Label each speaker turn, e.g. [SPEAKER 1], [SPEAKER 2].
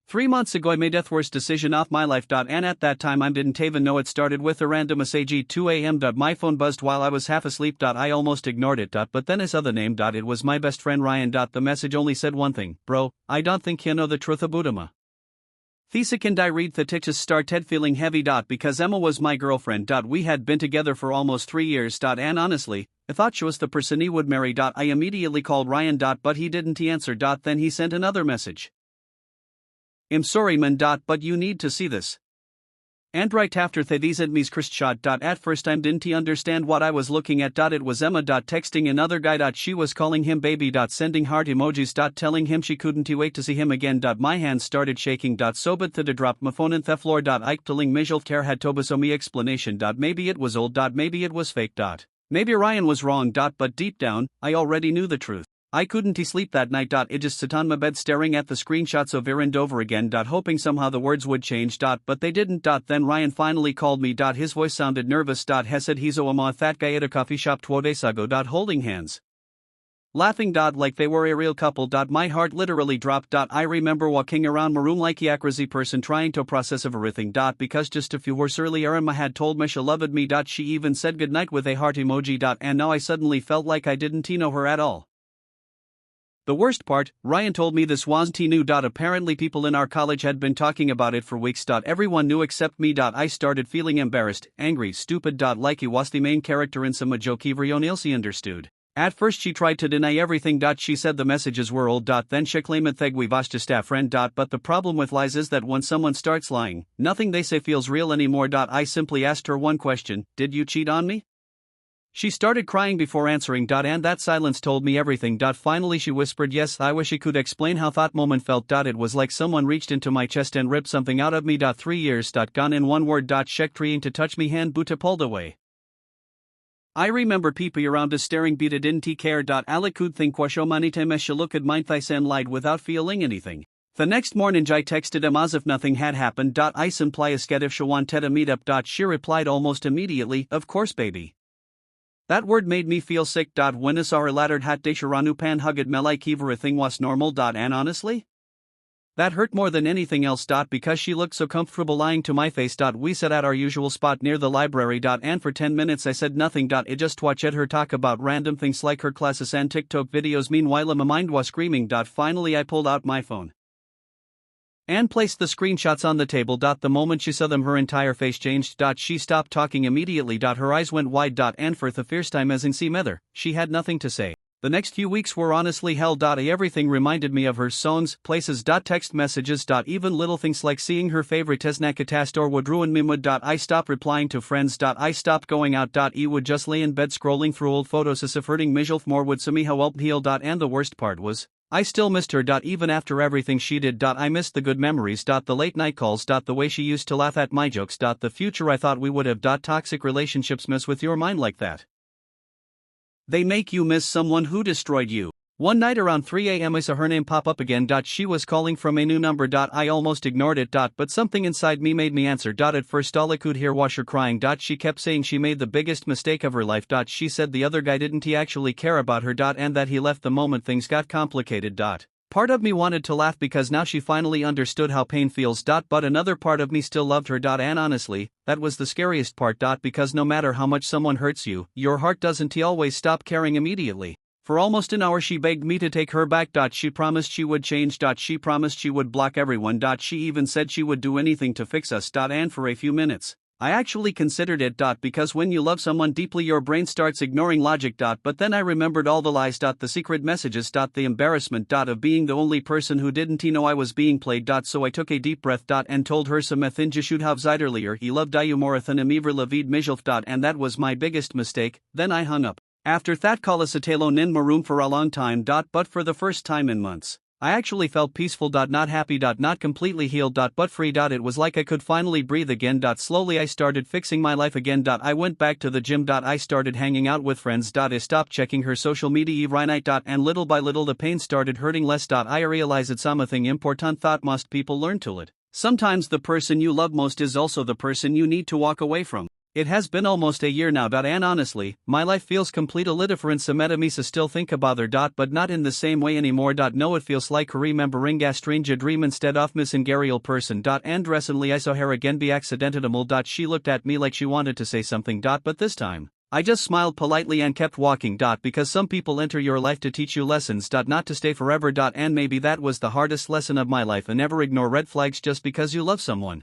[SPEAKER 1] 3 months ago I made the worst decision of my life. And at that time I didn't even know it started with a random message at 2 a.m. My phone buzzed while I was half asleep. I almost ignored it. But then his other name. It was my best friend Ryan. The message only said one thing: bro, I don't think you know the truth about Emma. The second I read the text started feeling heavy. Because Emma was my girlfriend. We had been together for almost 3 years. And honestly, I thought she was the person he would marry. I immediately called Ryan. But he didn't answer. Then he sent another message. I'm sorry man. But you need to see this. And right after they sent me screenshot. At first I didn't understand what I was looking at. It was Emma. Texting another guy. She was calling him baby. Sending heart emojis. Telling him she couldn't wait to see him again. My hands started shaking. So but to drop my phone in the floor. Ike telling Mijel ter had toba me explanation. Maybe it was old. Maybe it was fake. Maybe Ryan was wrong. But deep down, I already knew the truth. I couldn't sleep that night. I just sat on my bed staring at the screenshots over and over again. Hoping somehow the words would change. But they didn't. Then Ryan finally called me. His voice sounded nervous. He said he's a that guy at a coffee shop 2 days ago. Holding hands. Laughing. Like they were a real couple. My heart literally dropped. I remember walking around my room like a crazy person trying to process everything. Because just a few hours earlier Emma had told me she loved me. She even said goodnight with a heart emoji. And now I suddenly felt like I didn't know her at all. The worst part, Ryan told me this wasn't new. Apparently people in our college had been talking about it for weeks. Everyone knew except me. I started feeling embarrassed, angry, stupid. Like he was the main character in some joke everyone else understood. At first she tried to deny everything. She said the messages were old. Then she claimed that we was just a friend. But the problem with lies is that when someone starts lying, nothing they say feels real anymore. I simply asked her one question: did you cheat on me? She started crying before answering. And that silence told me everything. Finally she whispered, yes, I wish I could explain how that moment felt. It was like someone reached into my chest and ripped something out of me. 3 years. Gone in one word. Shek trying to touch me hand but pulled away. I remember people around us staring but I didn't care. Alla could think washo manite mesha look at mine thighs and lied without feeling anything. The next morning I texted him as if nothing had happened. I simply asked if she wanted to meet up. She replied almost immediately, of course baby. That word made me feel sick. When I saw her laddered hat de sharanu pan hugged me like everything was normal. And honestly, that hurt more than anything else. Because she looked so comfortable lying to my face. We sat at our usual spot near the library. And for 10 minutes I said nothing. I just watched her talk about random things like her classes and TikTok videos. Meanwhile my mind was screaming. Finally I pulled out my phone and placed the screenshots on the table. The moment she saw them her entire face changed. She stopped talking immediately. Her eyes went wide. And for the first time as in Mother, she had nothing to say. The next few weeks were honestly hell. Everything reminded me of her songs, places. Text messages. Even little things like seeing her favorite Tesnakatast would ruin me mood. I stopped replying to friends. I stopped going out. I would just lay in bed scrolling through old photos as if hurting Mijel more would somehow help heal. And the worst part was, I still missed her. Even after everything she did. I missed the good memories. The late night calls. The way she used to laugh at my jokes. The future I thought we would have. Toxic relationships mess with your mind like that. They make you miss someone who destroyed you. One night around 3 a.m. I saw her name pop up again. She was calling from a new number. I almost ignored it. But something inside me made me answer. At first all I could hear was her crying. She kept saying she made the biggest mistake of her life. She said the other guy didn't actually care about her. And that he left the moment things got complicated. Part of me wanted to laugh because now she finally understood how pain feels. But another part of me still loved her. And honestly, that was the scariest part. Because no matter how much someone hurts you, your heart doesn't always stop caring immediately. For almost an hour she begged me to take her back. She promised she would change. She promised she would block everyone. She even said she would do anything to fix us. And for a few minutes, I actually considered it. Because when you love someone deeply your brain starts ignoring logic. But then I remembered all the lies. The secret messages. The embarrassment. Of being the only person who didn't know I was being played. So I took a deep breath. And told her some thin you should have said earlier. He loved you more than ever loved Mijel. And that was my biggest mistake. Then I hung up. After that call I sat alone in my room for a long time. But for the first time in months, I actually felt peaceful. Not happy. Not completely healed. But free. It was like I could finally breathe again. Slowly I started fixing my life again. I went back to the gym. I started hanging out with friends. I stopped checking her social media every night. And little by little the pain started hurting less. I realized it's something important that most people learn to it. Sometimes the person you love most is also the person you need to walk away from. It has been almost a year now. And honestly, my life feels complete a difference. Misa still think about her. But not in the same way anymore. No, it feels like remembering a strange dream instead of missing a real person. And recently I saw her again be accidentally. She looked at me like she wanted to say something. But this time, I just smiled politely and kept walking. Because some people enter your life to teach you lessons. Not to stay forever. And maybe that was the hardest lesson of my life. And never ignore red flags just because you love someone.